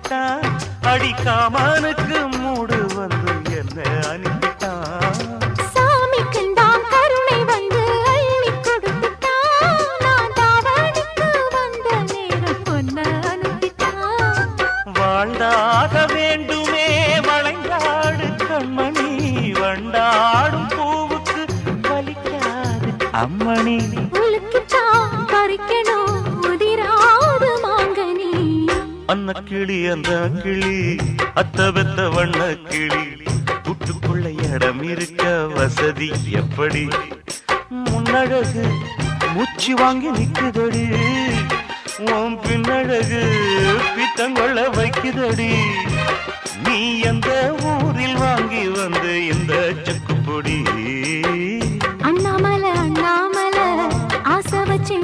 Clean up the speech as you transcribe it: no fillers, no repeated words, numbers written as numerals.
அனுப்பிட்டான். அடிக்காமனுக்கு மூடு வந்து என்ன அனுப்பிட்டான். சாமிக்குந்தான் கருணை வந்து அள்ளி கொடுத்துட்டான். நான் தாவணிக்கு வந்த நேரம் பொன்ன அனுப்பிட்டான். வாழ்ந்தாக வேண்டுமே வளைந்தாடு கண்மணி, வண்டாடும் பூவுக்கு வலிக்காது அம்மணி. உலுக்கித்தான் பறிக்கணும் உதிராது மாங்கனி. அன்ன கிளி அந்த கிளி அத்த வெத்த வண்ண கிளி, கூட்டுக்குள்ள இடம் இருக்க வசதி எப்படி? முன்னழகு மூச்சு வாங்கி நிக்குதடி, உன் பின்னழகு பித்தங்கொள்ள வைக்குதடி. நீ எந்த ஊரில் வாங்கி வந்து இந்த செக்குப்பொடி? அண்ணாமலை அண்ணாமலை ஆசை வச்சு